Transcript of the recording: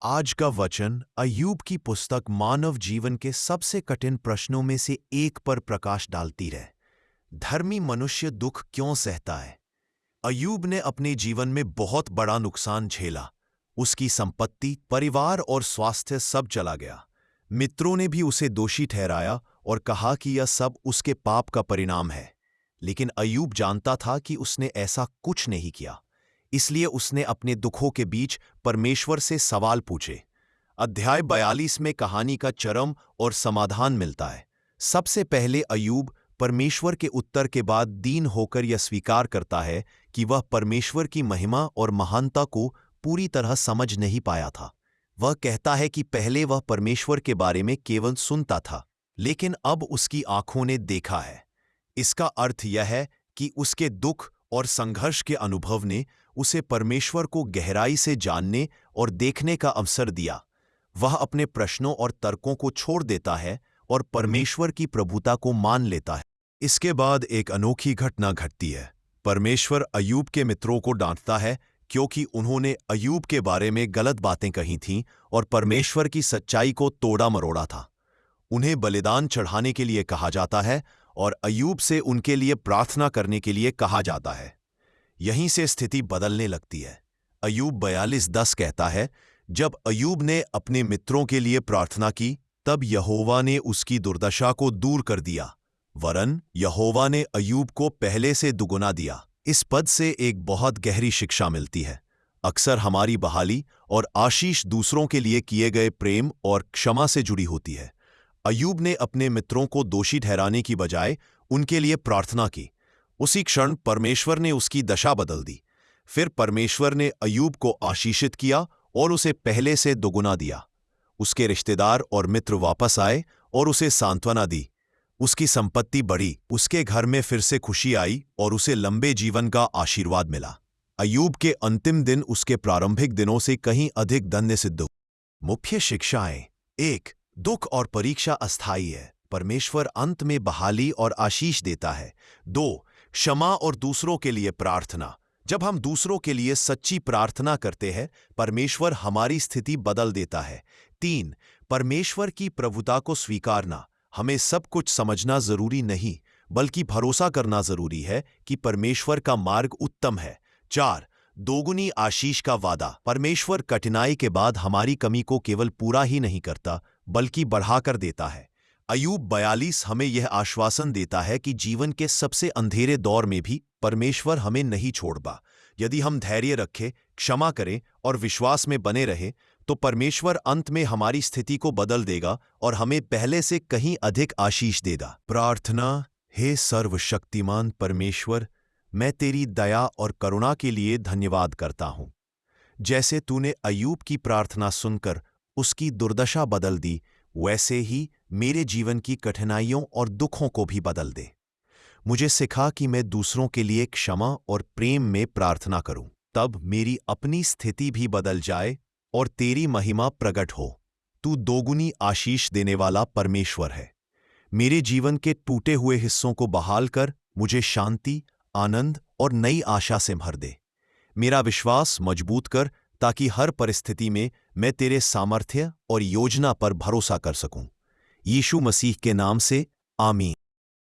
आज का वचन अय्यूब की पुस्तक मानव जीवन के सबसे कठिन प्रश्नों में से एक पर प्रकाश डालती है। धर्मी मनुष्य दुख क्यों सहता है? अय्यूब ने अपने जीवन में बहुत बड़ा नुकसान झेला। उसकी संपत्ति, परिवार और स्वास्थ्य सब चला गया। मित्रों ने भी उसे दोषी ठहराया और कहा कि यह सब उसके पाप का परिणाम है। लेकिन अय्यूब जानता था कि उसने ऐसा कुछ नहीं किया। इसलिए उसने अपने दुखों के बीच परमेश्वर से सवाल पूछे। अध्याय 42 में कहानी का चरम और समाधान मिलता है। सबसे पहले अय्यूब परमेश्वर के उत्तर के बाद दीन होकर यह स्वीकार करता है कि वह परमेश्वर की महिमा और महानता को पूरी तरह समझ नहीं पाया था। वह कहता है कि पहले वह परमेश्वर के बारे में केवल सुनता था, लेकिन अब उसकी आंखों ने देखा है। इसका अर्थ यह है कि उसके दुख और संघर्ष के अनुभव ने उसे परमेश्वर को गहराई से जानने और देखने का अवसर दिया। वह अपने प्रश्नों और तर्कों को छोड़ देता है और परमेश्वर की प्रभुता को मान लेता है। इसके बाद एक अनोखी घटना घटती है। परमेश्वर अय्यूब के मित्रों को डांटता है क्योंकि उन्होंने अय्यूब के बारे में गलत बातें कही थीं और परमेश्वर की सच्चाई को तोड़ा मरोड़ा था। उन्हें बलिदान चढ़ाने के लिए कहा जाता है और अय्यूब से उनके लिए प्रार्थना करने के लिए कहा जाता है। यहीं से स्थिति बदलने लगती है। अय्यूब 42:10 कहता है, जब अय्यूब ने अपने मित्रों के लिए प्रार्थना की, तब यहोवा ने उसकी दुर्दशा को दूर कर दिया, वरन यहोवा ने अय्यूब को पहले से दुगुना दिया। इस पद से एक बहुत गहरी शिक्षा मिलती है। अक्सर हमारी बहाली और आशीष दूसरों के लिए किए गए प्रेम और क्षमा से जुड़ी होती है। अय्यूब ने अपने मित्रों को दोषी ठहराने की बजाय उनके लिए प्रार्थना की। उसी क्षण परमेश्वर ने उसकी दशा बदल दी। फिर परमेश्वर ने अय्यूब को आशीषित किया और उसे पहले से दोगुना दिया। उसके रिश्तेदार और मित्र वापस आए और उसे सांत्वना दी। उसकी संपत्ति बढ़ी, उसके घर में फिर से खुशी आई और उसे लंबे जीवन का आशीर्वाद मिला। अय्यूब के अंतिम दिन उसके प्रारंभिक दिनों से कहीं अधिक धन्य सिद्ध हुए। मुख्य शिक्षाएं: 1. दुख और परीक्षा अस्थायी है, परमेश्वर अंत में बहाली और आशीष देता है। 2. क्षमा और दूसरों के लिए प्रार्थना, जब हम दूसरों के लिए सच्ची प्रार्थना करते हैं, परमेश्वर हमारी स्थिति बदल देता है। 3. परमेश्वर की प्रभुता को स्वीकारना, हमें सब कुछ समझना जरूरी नहीं, बल्कि भरोसा करना जरूरी है कि परमेश्वर का मार्ग उत्तम है। 4. दोगुनी आशीष का वादा, परमेश्वर कठिनाई के बाद हमारी कमी को केवल पूरा ही नहीं करता, बल्कि बढ़ाकर देता है। अय्यूब 42 हमें यह आश्वासन देता है कि जीवन के सबसे अंधेरे दौर में भी परमेश्वर हमें नहीं छोड़ता। यदि हम धैर्य रखें, क्षमा करें और विश्वास में बने रहें, तो परमेश्वर अंत में हमारी स्थिति को बदल देगा और हमें पहले से कहीं अधिक आशीष देगा। प्रार्थना। हे सर्वशक्तिमान परमेश्वर, मैं तेरी दया और करुणा के लिए धन्यवाद करता हूँ। जैसे तूने अय्यूब की प्रार्थना सुनकर उसकी दुर्दशा बदल दी, वैसे ही मेरे जीवन की कठिनाइयों और दुखों को भी बदल दे। मुझे सिखा कि मैं दूसरों के लिए क्षमा और प्रेम में प्रार्थना करूं, तब मेरी अपनी स्थिति भी बदल जाए और तेरी महिमा प्रकट हो। तू दोगुनी आशीष देने वाला परमेश्वर है। मेरे जीवन के टूटे हुए हिस्सों को बहाल कर मुझे शांति, आनंद और नई आशा से भर दे। मेरा विश्वास मजबूत कर ताकि हर परिस्थिति में मैं तेरे सामर्थ्य और योजना पर भरोसा कर सकूं। यीशु मसीह के नाम से, आमीन।